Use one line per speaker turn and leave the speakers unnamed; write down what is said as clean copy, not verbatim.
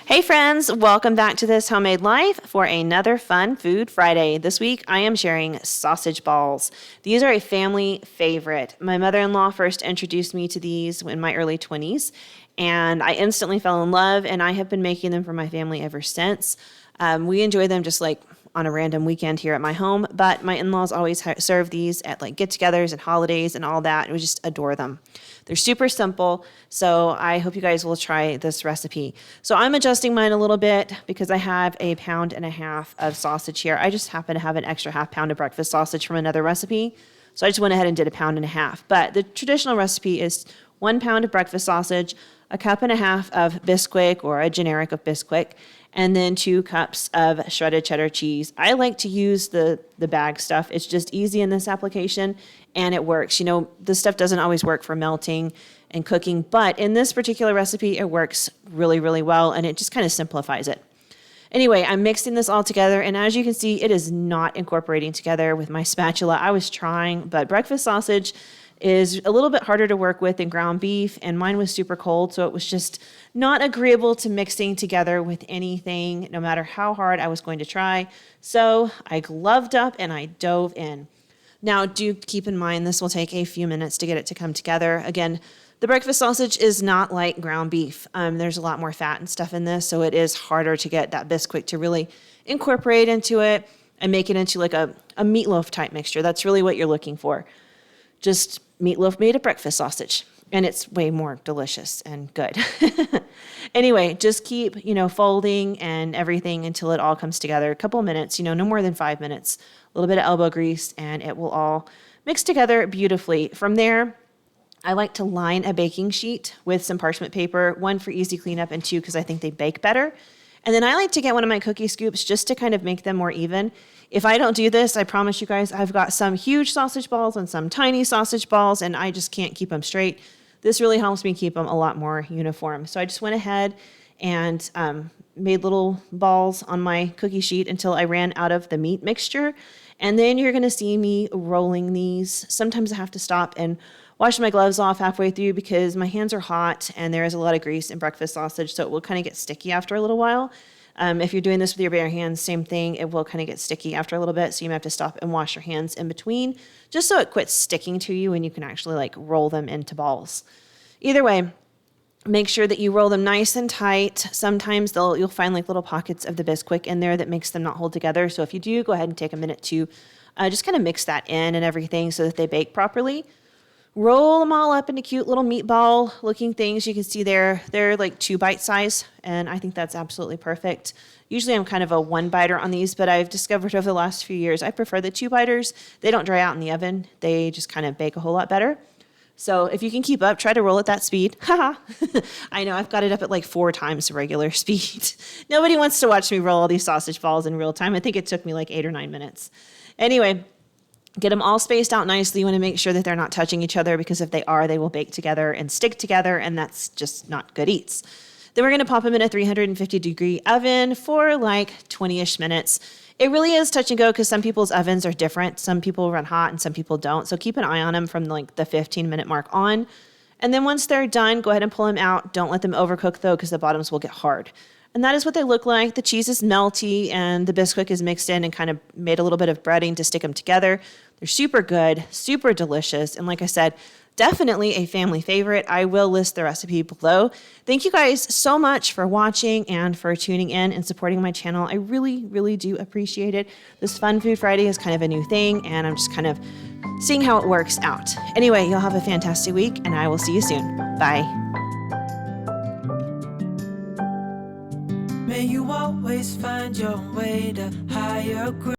Hey friends, welcome back to This Homemade Life for another fun Food Friday. This week I am sharing sausage balls. These are a family favorite. My mother-in-law first introduced me to these in my early 20s, and I instantly fell in love, and I have been making them for my family ever since. We enjoy them just like on a random weekend here at my home, but my in-laws always serve these at like get-togethers and holidays and all that. We just adore them. They're super simple, so I hope you guys will try this recipe. So I'm adjusting mine a little bit because I have a 1.5 pounds of sausage here. I just happen to have an extra 1/2 pound of breakfast sausage from another recipe, so I just went ahead and did a 1.5 pounds. But the traditional recipe is 1 pound of breakfast sausage, a 1.5 cups of bisquick or a generic of bisquick, and then 2 cups of shredded cheddar cheese. I like to use the bag stuff. It's just easy in this application and it works. You know, this stuff doesn't always work for melting and cooking, but in this particular recipe, it works really, really well and it just kind of simplifies it. Anyway, I'm mixing this all together, and as you can see, it is not incorporating together with my spatula. I was trying, but breakfast sausage is a little bit harder to work with than ground beef, and mine was super cold, so it was just not agreeable to mixing together with anything, no matter how hard I was going to try. So I gloved up and I dove in. Now, do keep in mind this will take a few minutes to get it to come together. Again, the breakfast sausage is not like ground beef. There's a lot more fat and stuff in this, so it is harder to get that bisquick to really incorporate into it and make it into like a meatloaf type mixture. That's really what you're looking for. Just meatloaf made of breakfast sausage, and it's way more delicious and good. Anyway, just keep, folding and everything until it all comes together. A couple of minutes, no more than 5 minutes. A little bit of elbow grease, and it will all mix together beautifully. From there, I like to line a baking sheet with some parchment paper, 1 for easy cleanup and 2 because I think they bake better. And then I like to get one of my cookie scoops just to kind of make them more even. If I don't do this, I promise you guys, I've got some huge sausage balls and some tiny sausage balls, and I just can't keep them straight. This really helps me keep them a lot more uniform. So I just went ahead and made little balls on my cookie sheet until I ran out of the meat mixture. And then you're gonna see me rolling these. Sometimes I have to stop and wash my gloves off halfway through because my hands are hot and there is a lot of grease in breakfast sausage, so it will kind of get sticky after a little while. If you're doing this with your bare hands, same thing. It will kind of get sticky after a little bit, so you might have to stop and wash your hands in between just so it quits sticking to you and you can actually like roll them into balls. Either way, make sure that you roll them nice and tight. Sometimes you'll find like little pockets of the bisquick in there that makes them not hold together. So if you do, go ahead and take a minute to just kind of mix that in and everything so that they bake properly. Roll them all up into cute little meatball looking things. You can see they're like 2 bite size, and I think that's absolutely perfect. Usually I'm kind of a 1 biter on these, but I've discovered over the last few years I prefer the 2 biters. They don't dry out in the oven. They just kind of bake a whole lot better. So if you can keep up, try to roll at that speed. Haha. I know I've got it up at like 4 times the regular speed. Nobody wants to watch me roll all these sausage balls in real time. I think it took me like 8 or 9 minutes. Anyway, get them all spaced out nicely. You want to make sure that they're not touching each other because if they are, they will bake together and stick together, and that's just not good eats. Then we're going to pop them in a 350-degree oven for like 20-ish minutes. It really is touch and go because some people's ovens are different. Some people run hot and some people don't. So keep an eye on them from like the 15-minute mark on. And then once they're done, go ahead and pull them out. Don't let them overcook though because the bottoms will get hard. And that is what they look like. The cheese is melty and the bisquick is mixed in and kind of made a little bit of breading to stick them together. They're super good, super delicious. And like I said, definitely a family favorite. I will list the recipe below. Thank you guys so much for watching and for tuning in and supporting my channel. I really, really do appreciate it. This Fun Food Friday is kind of a new thing, and I'm just kind of seeing how it works out. Anyway, you'll have a fantastic week, and I will see you soon. Bye.
May you always find your way to higher ground.